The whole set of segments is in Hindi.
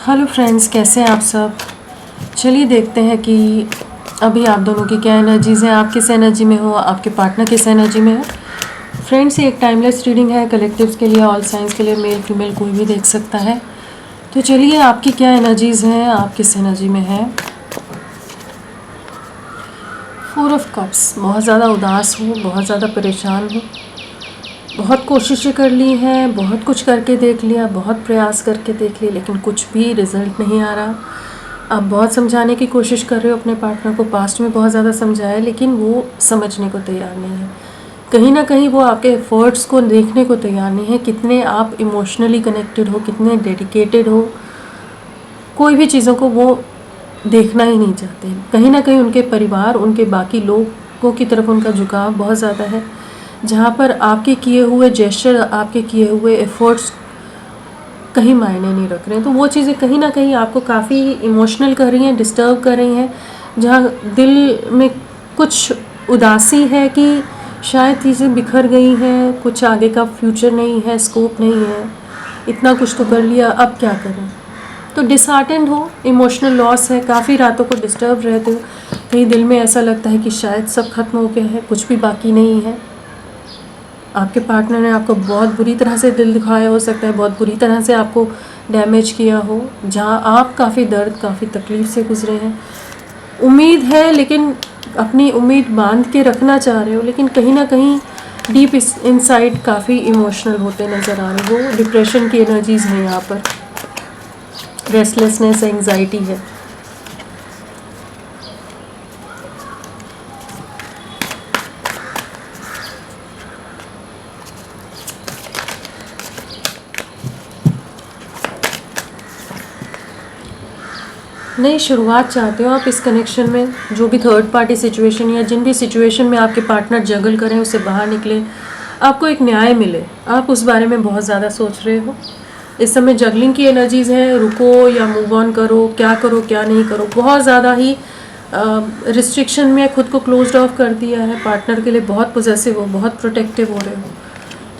हेलो फ्रेंड्स, कैसे हैं आप सब। चलिए देखते हैं कि अभी आप दोनों की क्या एनर्जीज़ हैं, आप किस एनर्जी में हो, आपके पार्टनर किस एनर्जी में है। फ्रेंड्स, ये एक टाइमलेस रीडिंग है, कलेक्टिव्स के लिए, ऑल साइंस के लिए, मेल फीमेल कोई भी देख सकता है। तो चलिए आपकी क्या एनर्जीज़ हैं, आप किस एनर्जी में हैं। 4 ऑफ कप्स, बहुत ज़्यादा उदास हो, बहुत ज़्यादा परेशान हो, बहुत कोशिशें कर ली हैं, बहुत कुछ करके देख लिया, बहुत प्रयास करके देख लिया, लेकिन कुछ भी रिजल्ट नहीं आ रहा। आप बहुत समझाने की कोशिश कर रहे हो अपने पार्टनर को, पास्ट में बहुत ज़्यादा समझाया, लेकिन वो समझने को तैयार नहीं है। कहीं ना कहीं वो आपके एफर्ट्स को देखने को तैयार नहीं है, कितने आप इमोशनली कनेक्टेड हो, कितने डेडिकेटेड हो। कोई भी चीज़ों को वो देखना ही नहीं चाहते। कहीं ना कहीं उनके परिवार, उनके बाकी लोगों की तरफ उनका झुकाव बहुत ज़्यादा है, जहाँ पर आपके किए हुए जेस्चर, आपके किए हुए एफर्ट्स कहीं मायने नहीं रख रहे हैं। तो वो चीज़ें कहीं ना कहीं आपको काफ़ी इमोशनल कर रही हैं, डिस्टर्ब कर रही हैं, जहाँ दिल में कुछ उदासी है कि शायद चीज़ें बिखर गई हैं, कुछ आगे का फ्यूचर नहीं है, स्कोप नहीं है, इतना कुछ तो कर लिया, अब क्या करें। तो डिसहार्टेंड हो, इमोशनल लॉस है, काफ़ी रातों को डिस्टर्ब रहते हो, कहीं दिल में ऐसा लगता है कि शायद सब खत्म हो गया है, कुछ भी बाकी नहीं है। आपके पार्टनर ने आपको बहुत बुरी तरह से दिल दुखाया, हो सकता है बहुत बुरी तरह से आपको डैमेज किया हो, जहाँ आप काफ़ी दर्द, काफ़ी तकलीफ़ से गुजरे हैं। उम्मीद है, लेकिन अपनी उम्मीद बांध के रखना चाह रहे हो, लेकिन कहीं ना कहीं डीप इनसाइड काफ़ी इमोशनल होते नज़र आ रहे हो। डिप्रेशन की एनर्जीज़ हैं यहाँ पर, रेस्टलेसनेस, एंग्जाइटी है। नई शुरुआत चाहते हो आप इस कनेक्शन में, जो भी थर्ड पार्टी सिचुएशन या जिन भी सिचुएशन में आपके पार्टनर जगल करें, उससे बाहर निकले, आपको एक न्याय मिले, आप उस बारे में बहुत ज़्यादा सोच रहे हो। इस समय जगलिंग की एनर्जीज़ हैं, रुको या मूव ऑन करो क्या नहीं करो। बहुत ज़्यादा ही रिस्ट्रिक्शन में खुद को क्लोज्ड ऑफ कर दिया है, पार्टनर के लिए बहुत पॉजेसिव हो, बहुत प्रोटेक्टिव हो रहे हो,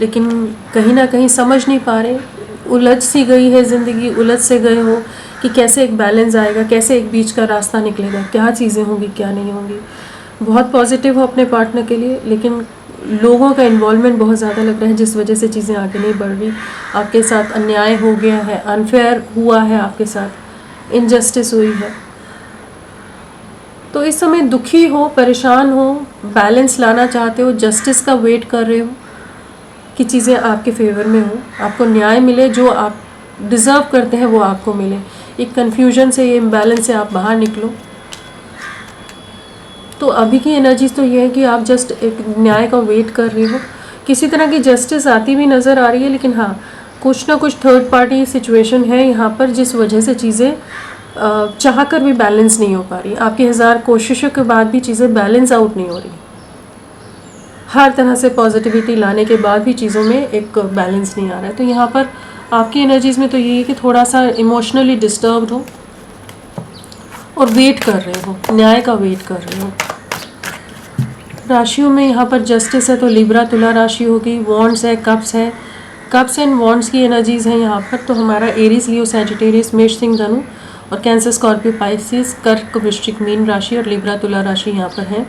लेकिन कहीं ना कहीं समझ नहीं पा रहे। उलझ सी गई है ज़िंदगी, उलझ से गए हो कि कैसे एक बैलेंस आएगा, कैसे एक बीच का रास्ता निकलेगा, क्या चीज़ें होंगी, क्या नहीं होंगी। बहुत पॉजिटिव हो अपने पार्टनर के लिए, लेकिन लोगों का इन्वॉल्वमेंट बहुत ज़्यादा लग रहा है, जिस वजह से चीज़ें आगे नहीं बढ़ रही। आपके साथ अन्याय हो गया है, अनफेयर हुआ है, आपके साथ इनजस्टिस हुई है। तो इस समय दुखी हो, परेशान हो, बैलेंस लाना चाहते हो, जस्टिस का वेट कर रहे हो कि चीज़ें आपके फेवर में हो, आपको न्याय मिले, जो आप डिज़र्व करते हैं वो आपको मिले। एक कन्फ्यूजन से, ये इम्बैलेंस से आप बाहर निकलो। तो अभी की एनर्जीज तो ये है कि आप जस्ट एक न्याय का वेट कर रहे हो, किसी तरह की जस्टिस आती भी नज़र आ रही है, लेकिन हाँ, कुछ ना कुछ थर्ड पार्टी सिचुएशन है यहाँ पर, जिस वजह से चीज़ें चाह कर भी बैलेंस नहीं हो पा रही। आपकी 1000 कोशिशों के बाद भी चीज़ें बैलेंस आउट नहीं हो रही। हर तरह से पॉजिटिविटी लाने के बाद भी चीज़ों में एक बैलेंस नहीं आ रहा है। तो यहाँ पर आपकी एनर्जीज़ में तो ये है कि थोड़ा सा इमोशनली डिस्टर्ब्ड हो और वेट कर रहे हो, न्याय का वेट कर रहे हो। राशियों में यहाँ पर जस्टिस है, तो लिब्रा तुला राशि होगी, वॉन्ड्स है, कप्स है, कप्स एंड वॉन्ड्स की एनर्जीज़ हैं यहाँ पर। तो हमारा एरीज, लियो, सैजिटेरियस, मेष, सिंह, धनु और कैंसर, स्कॉर्पियो, पाइसिस, कर्क, वृश्चिक, मीन राशि और लिब्रा तुला राशि यहाँ पर है।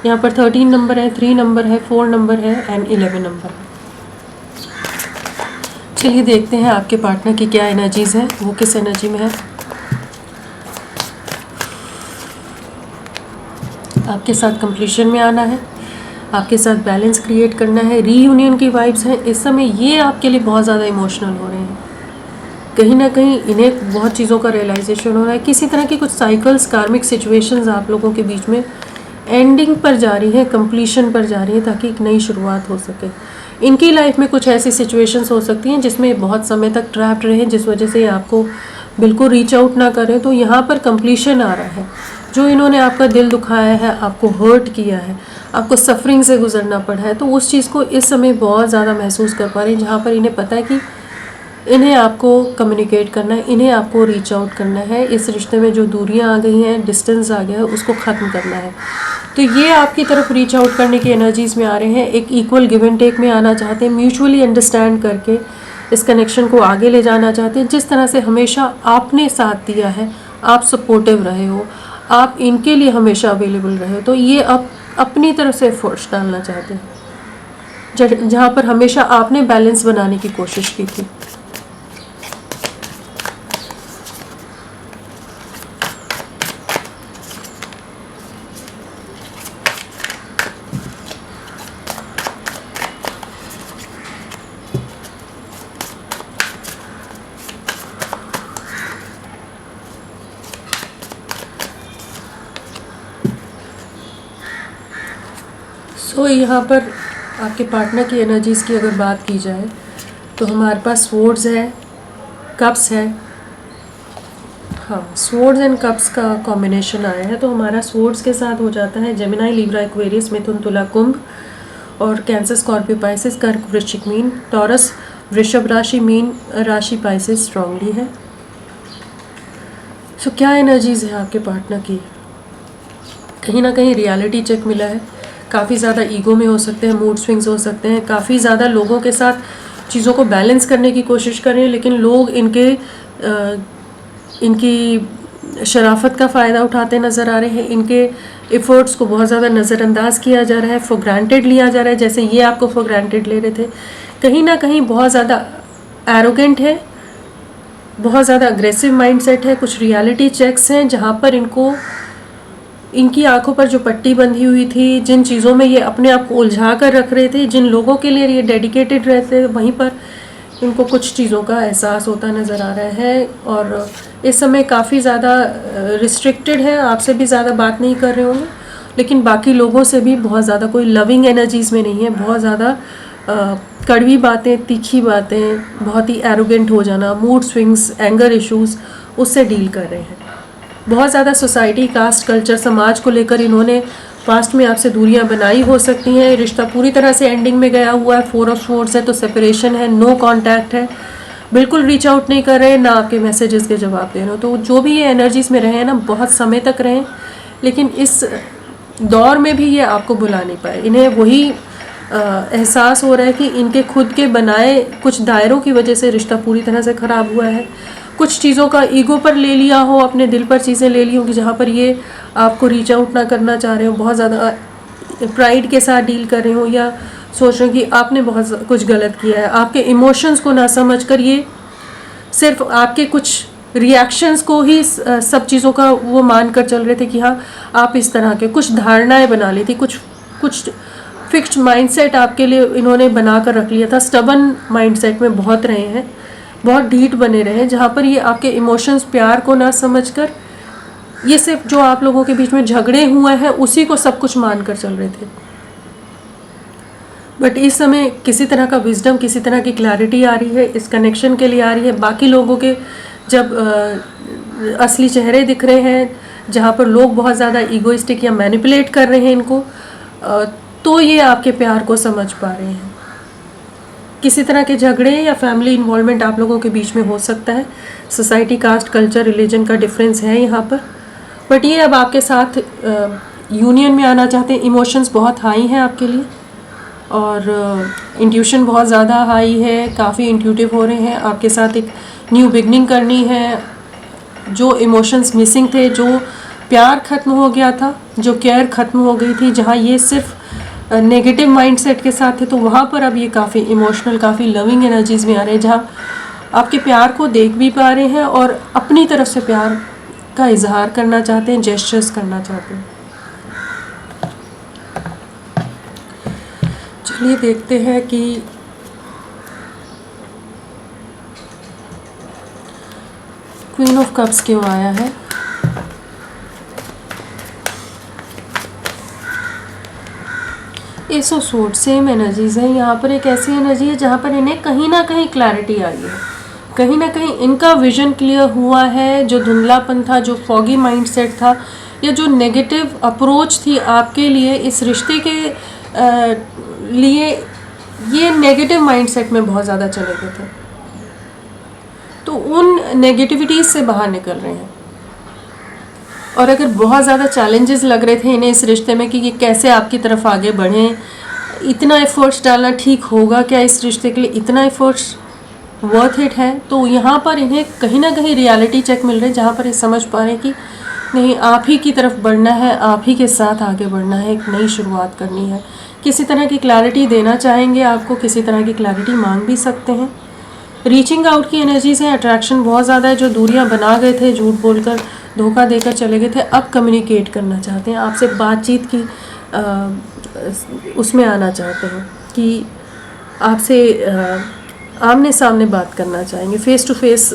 यहाँ पर 13 नंबर है, 3 नंबर है, 4 नंबर है एंड 11 नंबर है। चलिए देखते हैं आपके पार्टनर की क्या एनर्जीज़ है, वो किस एनर्जी में है। आपके साथ कंप्लीशन में आना है, आपके साथ बैलेंस क्रिएट करना है, रीयूनियन की वाइब्स हैं इस समय। ये आपके लिए बहुत ज़्यादा इमोशनल हो रहे हैं, कहीं ना कहीं इन्हें बहुत चीज़ों का रियलाइजेशन हो रहा है। किसी तरह की कुछ साइकिल्स, कार्मिक सिचुएशंस आप लोगों के बीच में एंडिंग पर जा रही है, कंप्लीशन पर जा रही है, ताकि एक नई शुरुआत हो सके। इनकी लाइफ में कुछ ऐसी सिचुएशंस हो सकती हैं जिसमें बहुत समय तक ट्रैप्ड रहे, जिस वजह से आपको बिल्कुल रीच आउट ना करें। तो यहाँ पर कंप्लीशन आ रहा है। जो इन्होंने आपका दिल दुखाया है, आपको हर्ट किया है, आपको सफरिंग से गुजरना पड़ा है, तो उस चीज़ को इस समय बहुत ज़्यादा महसूस कर पा रहे हैं, जहाँ पर इन्हें पता है कि इन्हें आपको कम्युनिकेट करना है, इन्हें आपको रीच आउट करना है। इस रिश्ते में जो दूरियां आ गई हैं, डिस्टेंस आ गया है, उसको ख़त्म करना है। तो ये आपकी तरफ रीच आउट करने की एनर्जीज़ में आ रहे हैं, एक इक्वल गिव एंड टेक में आना चाहते हैं, म्यूचुअली अंडरस्टैंड करके इस कनेक्शन को आगे ले जाना चाहते हैं। जिस तरह से हमेशा आपने साथ दिया है, आप सपोर्टिव रहे हो, आप इनके लिए हमेशा अवेलेबल रहे हो, तो ये अब अपनी तरफ से एफर्ट्स डालना चाहते हैं जहाँ पर हमेशा आपने बैलेंस बनाने की कोशिश की थी। तो यहाँ पर आपके पार्टनर की एनर्जीज़ की अगर बात की जाए तो हमारे पास स्वॉर्ड्स है, कप्स है। हाँ, स्वॉर्ड्स एंड कप्स का कॉम्बिनेशन आया है, तो हमारा स्वॉर्ड्स के साथ हो जाता है जेमिनाई, लिब्रा, एक्वेरियस, मिथुन, तुला, कुंभ, और कैंसर, स्कॉर्पियो, पाइसेस, कर्क, वृश्चिक, मीन, टॉरस, वृषभ राशि, मीन राशि, पाइसेस स्ट्रांगली है। सो क्या एनर्जीज़ है आपके पार्टनर की? कहीं ना कहीं रियलिटी चेक मिला है, काफ़ी ज़्यादा ईगो में हो सकते हैं, मूड स्विंग्स हो सकते हैं, काफ़ी ज़्यादा लोगों के साथ चीज़ों को बैलेंस करने की कोशिश कर रहे हैं, लेकिन लोग इनकी शराफत का फ़ायदा उठाते नज़र आ रहे हैं, इनके एफ़र्ट्स को बहुत ज़्यादा नज़रअंदाज किया जा रहा है, फॉर ग्रांटेड लिया जा रहा है, जैसे ये आपको फॉर ग्रांटेड ले रहे थे। कहीं ना कहीं बहुत ज़्यादा एरोगेंट है, बहुत ज़्यादा अग्रेसिव माइंडसेट है। कुछ रियलिटी चेक्स हैं जहाँ पर इनकी आंखों पर जो पट्टी बंधी हुई थी, जिन चीज़ों में ये अपने आप को उलझा कर रख रहे थे, जिन लोगों के लिए ये डेडिकेटेड रहते, वहीं पर इनको कुछ चीज़ों का एहसास होता नज़र आ रहा है। और इस समय काफ़ी ज़्यादा रिस्ट्रिक्टेड है, आपसे भी ज़्यादा बात नहीं कर रहे होंगे, लेकिन बाकी लोगों से भी बहुत ज़्यादा कोई लविंग एनर्जीज़ में नहीं है। बहुत ज़्यादा कड़वी बातें, तीखी बातें, बहुत ही एरोगेंट हो जाना, मूड स्विंग्स, एंगर इश्यूज़, उससे डील कर रहे हैं। बहुत ज़्यादा सोसाइटी, कास्ट, कल्चर, समाज को लेकर इन्होंने पास्ट में आपसे दूरियां बनाई हो सकती हैं। रिश्ता पूरी तरह से एंडिंग में गया हुआ है, 4 ऑफ स्वॉर्ड्स है, तो सेपरेशन है, नो कांटेक्ट है, बिल्कुल रीच आउट नहीं कर रहे, ना आपके मैसेजेस के जवाब दे रहे हो। तो जो भी ये एनर्जीज़ में रहे हैं ना, बहुत समय तक रहें, लेकिन इस दौर में भी ये आपको बुला नहीं पाए। इन्हें वही एहसास हो रहा है कि इनके खुद के बनाए कुछ दायरों की वजह से रिश्ता पूरी तरह से ख़राब हुआ है। कुछ चीज़ों का ईगो पर ले लिया हो, अपने दिल पर चीज़ें ले ली हो कि जहाँ पर ये आपको रीच आउट ना करना चाह रहे हो, बहुत ज़्यादा प्राइड के साथ डील कर रहे हो, या सोच रहे हो कि आपने बहुत कुछ गलत किया है। आपके इमोशंस को ना समझ कर ये सिर्फ आपके कुछ रिएक्शंस को ही सब चीज़ों का वो मान कर चल रहे थे कि हाँ, आप इस तरह के कुछ धारणाएं बना ली थी, कुछ फिक्स्ड माइंडसेट आपके लिए इन्होंने बना कर रख लिया था। स्टबन माइंडसेट में बहुत रहे हैं, बहुत ढीठ बने रहे हैं, जहाँ पर ये आपके इमोशंस, प्यार को ना समझकर ये सिर्फ जो आप लोगों के बीच में झगड़े हुए हैं उसी को सब कुछ मान कर चल रहे थे। बट इस समय किसी तरह का विजडम, किसी तरह की क्लैरिटी आ रही है, इस कनेक्शन के लिए आ रही है। बाकी लोगों के जब असली चेहरे दिख रहे हैं, जहाँ पर लोग बहुत ज़्यादा ईगोइस्टिक या मैनिपुलेट कर रहे हैं इनको, तो ये आपके प्यार को समझ पा रहे हैं। किसी तरह के झगड़े या फैमिली इन्वॉल्वमेंट आप लोगों के बीच में हो सकता है। सोसाइटी, कास्ट, कल्चर, रिलीजन का डिफरेंस है यहाँ पर, बट ये अब आपके साथ यूनियन में आना चाहते हैं। इमोशंस बहुत हाई हैं आपके लिए, और इंट्यूशन बहुत ज़्यादा हाई है, काफ़ी इंट्यूटिव हो रहे हैं। आपके साथ एक न्यू बिगनिंग करनी है। जो इमोशंस मिसिंग थे, जो प्यार ख़त्म हो गया था, जो केयर ख़त्म हो गई थी, जहाँ ये सिर्फ नेगेटिव माइंडसेट के साथ थे, तो वहाँ पर अब ये काफ़ी इमोशनल, काफ़ी लविंग एनर्जीज़ में आ रहे हैं, जहाँ आपके प्यार को देख भी पा रहे हैं और अपनी तरफ से प्यार का इजहार करना चाहते हैं, जेस्चर्स करना चाहते हैं। चलिए देखते हैं कि क्वीन ऑफ कप्स क्यों आया है। S of swords, same energies है। यहाँ पर एक ऐसी एनर्जी है जहाँ पर इन्हें कहीं ना कहीं क्लैरिटी आई है, कहीं ना कहीं इनका विजन क्लियर हुआ है। जो धुंधलापन था, जो फॉगी माइंडसेट था, या जो नेगेटिव अप्रोच थी आपके लिए इस रिश्ते के लिए, ये नेगेटिव माइंडसेट में बहुत ज़्यादा चले गए थे, तो उन नेगेटिविटीज़ से बाहर निकल रहे हैं। और अगर बहुत ज़्यादा चैलेंजेस लग रहे थे इन्हें इस रिश्ते में कि ये कैसे आपकी तरफ आगे बढ़ें, इतना एफर्ट्स डालना ठीक होगा क्या इस रिश्ते के लिए, इतना एफर्ट्स वर्थ इट है। तो यहाँ पर इन्हें कहीं ना कहीं रियलिटी चेक मिल रहे हैं, जहाँ पर ये समझ पा रहे हैं कि नहीं, आप ही की तरफ बढ़ना है, आप ही के साथ आगे बढ़ना है, एक नई शुरुआत करनी है। किसी तरह की क्लैरिटी देना चाहेंगे आपको, किसी तरह की क्लैरिटी मांग भी सकते हैं। रीचिंग आउट की एनर्जीज है, अट्रैक्शन बहुत ज़्यादा है। जो दूरियां बना गए थे, झूठ बोलकर, धोखा देकर चले गए थे, अब कम्युनिकेट करना चाहते हैं आपसे, बातचीत की उसमें आना चाहते हैं कि आपसे आमने सामने बात करना चाहेंगे, फेस टू फेस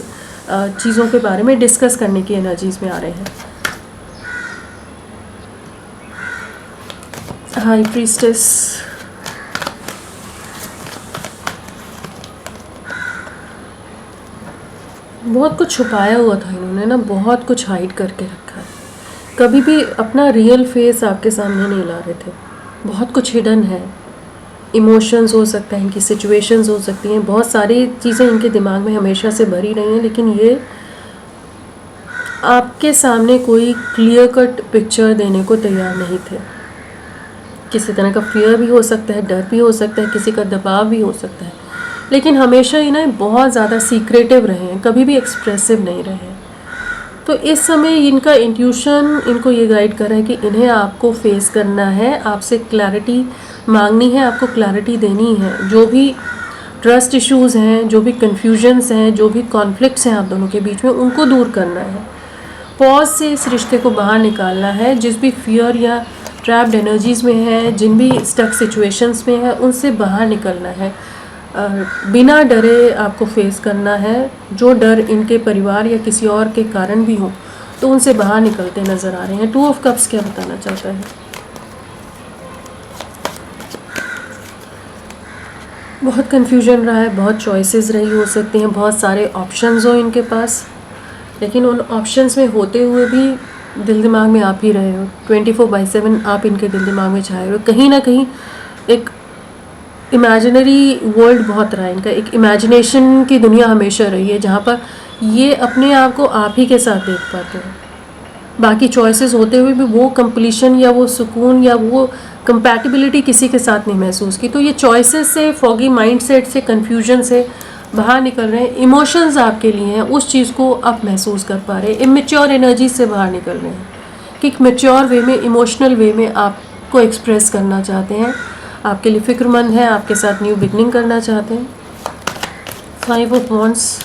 चीज़ों के बारे में डिस्कस करने की एनर्जीज में आ रहे हैं। हाई प्रीस्टेस, बहुत कुछ छुपाया हुआ था इन्होंने ना, बहुत कुछ हाइड करके रखा है। कभी भी अपना रियल फेस आपके सामने नहीं ला रहे थे। बहुत कुछ हिडन है, इमोशंस हो सकते हैं, इनकी सिचुएशंस हो सकती हैं, बहुत सारी चीज़ें इनके दिमाग में हमेशा से भरी रही हैं, लेकिन ये आपके सामने कोई क्लियर कट पिक्चर देने को तैयार नहीं थे। किसी तरह का फियर भी हो सकता है, डर भी हो सकता है, किसी का दबाव भी हो सकता है, लेकिन हमेशा ही ना बहुत ज़्यादा सीक्रेटिव रहे हैं, कभी भी एक्सप्रेसिव नहीं रहे हैं। तो इस समय इनका इंट्यूशन इनको ये गाइड कर रहा है कि इन्हें आपको फेस करना है, आपसे क्लैरिटी मांगनी है, आपको क्लैरिटी देनी है। जो भी ट्रस्ट इश्यूज़ हैं, जो भी कन्फ्यूजन्स हैं, जो भी कॉन्फ्लिक्ट्स हैं आप दोनों के बीच में, उनको दूर करना है। पॉज से इस रिश्ते को बाहर निकालना है। जिस भी फियर या ट्रैप्ड एनर्जीज़ में है, जिन भी स्टक सिचुएशंस में है, उनसे बाहर निकलना है। बिना डरे आपको फेस करना है। जो डर इनके परिवार या किसी और के कारण भी हो, तो उनसे बाहर निकलते नज़र आ रहे हैं। 2 ऑफ कप्स क्या बताना चाहता है? बहुत कन्फ्यूजन रहा है, बहुत चॉइसेस रही हो सकती हैं, बहुत सारे ऑप्शंस हो इनके पास, लेकिन उन ऑप्शंस में होते हुए भी दिल दिमाग में आप ही रहे हो। 24/7 आप इनके दिल दिमाग में छाए हो। कहीं ना कहीं एक इमेजिनरी वर्ल्ड बहुत रहा है इनका, एक इमेजिनेशन की दुनिया हमेशा रही है, जहाँ पर ये अपने आप को आप ही के साथ देख पाते हैं। बाकी चॉइसेस होते हुए भी वो कंप्लीशन या वो सुकून या वो कंपैटिबिलिटी किसी के साथ नहीं महसूस की। तो ये चॉइसेस से, फॉगी माइंडसेट से, कन्फ्यूजन से बाहर निकल रहे हैं। इमोशंस आपके लिए हैं, उस चीज़ को आप महसूस कर पा रहे हैं। इमेच्योर एनर्जी से बाहर निकल रहे हैं कि एक मैच्योर वे में, इमोशनल वे में आपको एक्सप्रेस करना चाहते हैं, आपके लिए फ़िक्रमंद है, आपके साथ न्यू बिगनिंग करना चाहते हैं। 5 ऑफ वॉन्ड्स,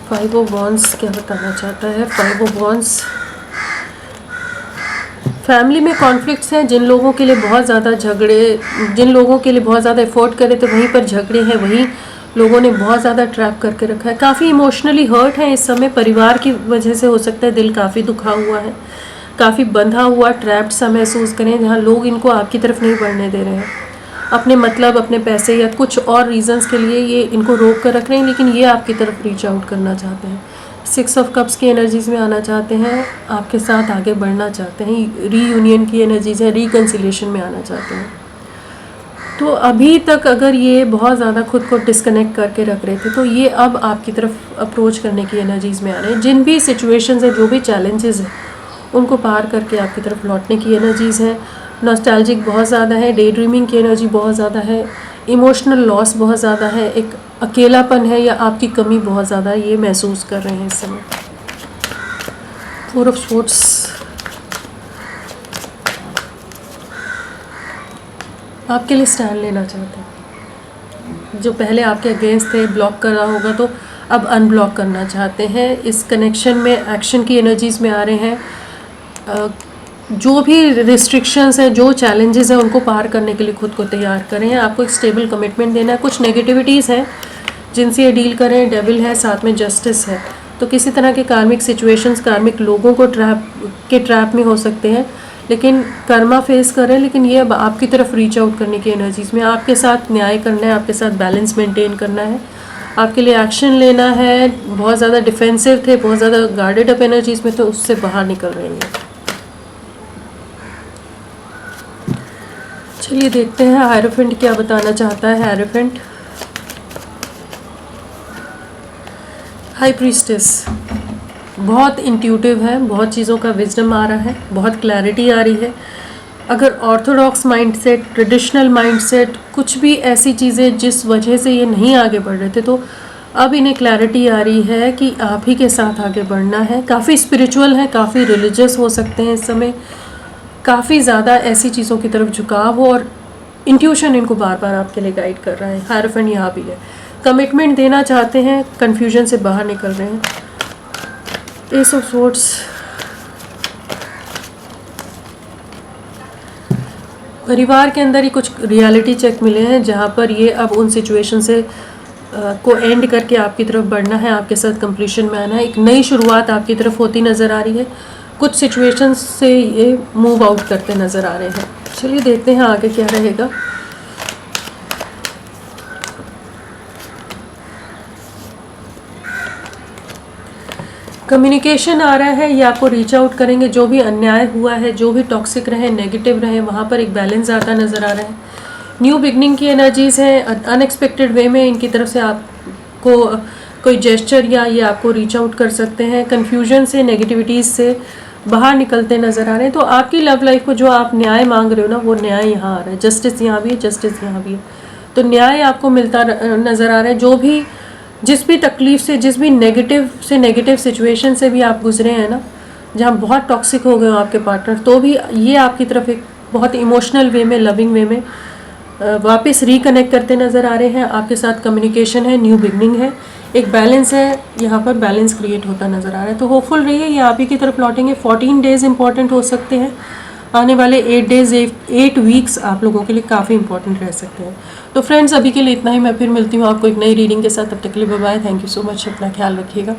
5 ऑफ वॉन्ड्स क्या बताना चाहता है? 5 ऑफ वॉन्ड्स, फैमिली में कॉन्फ्लिक्ट्स हैं। जिन लोगों के लिए बहुत ज़्यादा झगड़े, जिन लोगों के लिए बहुत ज़्यादा एफर्ट करे थे, वहीं पर झगड़े हैं, वहीं लोगों ने बहुत ज़्यादा ट्रैप करके रखा है। काफ़ी इमोशनली हर्ट है इस समय, परिवार की वजह से हो सकता है दिल काफ़ी दुखा हुआ है, काफ़ी बंधा हुआ, ट्रैप्ड सा महसूस करें, जहाँ लोग इनको आपकी तरफ नहीं बढ़ने दे रहे हैं। अपने मतलब, अपने पैसे या कुछ और रीजंस के लिए ये इनको रोक कर रख रहे हैं, लेकिन ये आपकी तरफ रीच आउट करना चाहते हैं। 6 ऑफ कप्स की एनर्जीज़ में आना चाहते हैं, आपके साथ आगे बढ़ना चाहते हैं, रीयूनियन की एनर्जीज़ है, रिकन्सिलेशन में आना चाहते हैं। तो अभी तक अगर ये बहुत ज़्यादा खुद को डिस्कनेक्ट करके रख रहे थे, तो ये अब आपकी तरफ अप्रोच करने की एनर्जीज़ में आ रहे हैं। जिन भी सिचुएशंस हैं, जो भी चैलेंजेस हैं, उनको पार करके आपकी तरफ लौटने की एनर्जीज़ है। नॉस्टैल्जिक बहुत ज़्यादा है, डे ड्रीमिंग की एनर्जी बहुत ज़्यादा है, इमोशनल लॉस बहुत ज़्यादा है, एक अकेलापन है या आपकी कमी बहुत ज़्यादा है, ये महसूस कर रहे हैं इस समय। 4 ऑफ स्वॉर्ड्स, आपके लिए स्टैंड लेना चाहते हैं। जो पहले आपके अगेंस्ट थे, ब्लॉक कर रहा होगा, तो अब अनब्लॉक करना चाहते हैं। इस कनेक्शन में एक्शन की एनर्जीज़ में आ रहे हैं। जो भी रिस्ट्रिक्शंस हैं, जो चैलेंजेस हैं, उनको पार करने के लिए खुद को तैयार करें। आपको एक स्टेबल कमिटमेंट देना है। कुछ नेगेटिविटीज़ हैं जिनसे ये डील करें, डेविल है, साथ में जस्टिस है। तो किसी तरह के कार्मिक सिचुएशंस, कार्मिक लोगों को ट्रैप में हो सकते हैं, लेकिन कर्मा फेस करें। लेकिन ये अब आपकी तरफ रीच आउट करने की एनर्जीज़ में, आपके साथ न्याय करना है, आपके साथ बैलेंस मेंटेन करना है, आपके लिए एक्शन लेना है। बहुत ज़्यादा डिफेंसिव थे, बहुत ज़्यादा गार्डेड अप एनर्जीज़ में, तो उससे बाहर निकल रहे हैं। चलिए देखते हैं हायरोफेंट क्या बताना चाहता है। हायरोफेंट, हाई प्रीस्टेस, बहुत इंट्यूटिव है, बहुत चीज़ों का विजडम आ रहा है, बहुत क्लैरिटी आ रही है। अगर ऑर्थोडॉक्स माइंडसेट, ट्रेडिशनल माइंडसेट, कुछ भी ऐसी चीज़ें जिस वजह से ये नहीं आगे बढ़ रहे थे, तो अब इन्हें क्लैरिटी आ रही है कि आप ही के साथ आगे बढ़ना है। काफ़ी स्पिरिचुअल है, काफ़ी रिलीजियस हो सकते हैं इस समय, काफ़ी ज़्यादा ऐसी चीज़ों की तरफ झुकाव हो, और इंट्यूशन इनको बार बार आपके लिए गाइड कर रहा है। हायरफेंट यहाँ भी है, कमिटमेंट देना चाहते हैं, कन्फ्यूजन से बाहर निकल रहे हैं। एस ऑफ सोर्ड्स, परिवार के अंदर ही कुछ रियलिटी चेक मिले हैं जहाँ पर ये अब उन सिचुएशन से को एंड करके आपकी तरफ बढ़ना है, आपके साथ कंप्लीशन में आना है। एक नई शुरुआत आपकी तरफ होती नज़र आ रही है, कुछ सिचुएशंस से ये मूव आउट करते नज़र आ रहे हैं। चलिए देखते हैं आगे क्या रहेगा। कम्युनिकेशन आ रहा है, ये आपको रीच आउट करेंगे। जो भी अन्याय हुआ है, जो भी टॉक्सिक रहे, नेगेटिव रहे, वहाँ पर एक बैलेंस आता नज़र आ रहा है। न्यू बिगनिंग की एनर्जीज़ हैं, अनएक्सपेक्टेड वे में इनकी तरफ से आपको कोई जेस्चर या ये आपको रीच आउट कर सकते हैं। कन्फ्यूजन से, नेगेटिविटीज़ से बाहर निकलते नज़र आ रहे हैं। तो आपकी लव लाइफ को जो आप न्याय मांग रहे हो ना, वो न्याय यहाँ आ रहा है। जस्टिस यहाँ भी है, जस्टिस यहाँ भी है, तो न्याय आपको मिलता नज़र आ रहा है। जो भी, जिस भी तकलीफ़ से, जिस भी नेगेटिव सिचुएशन से भी आप गुजरे हैं ना, जहाँ बहुत टॉक्सिक हो गए हो आपके पार्टनर, तो भी ये आपकी तरफ एक बहुत इमोशनल वे में, लविंग वे में वापस रिकनेक्ट करते नज़र आ रहे हैं। आपके साथ कम्युनिकेशन है, न्यू बिगनिंग है, एक बैलेंस है, यहाँ पर बैलेंस क्रिएट होता नज़र आ रहा है। तो होपफुल रहिए, ये आप ही की तरफ लौटेंगे। 14 डेज़ इंपॉर्टेंट हो सकते हैं, आने वाले 8 डेज़, 8 वीक्स आप लोगों के लिए काफ़ी इंपॉर्टेंट रह सकते हैं। तो फ्रेंड्स, अभी के लिए इतना ही। मैं फिर मिलती हूँ आपको एक नई रीडिंग के साथ। तब तक के लिए bye bye. Thank you so much, अपना ख्याल रखिएगा।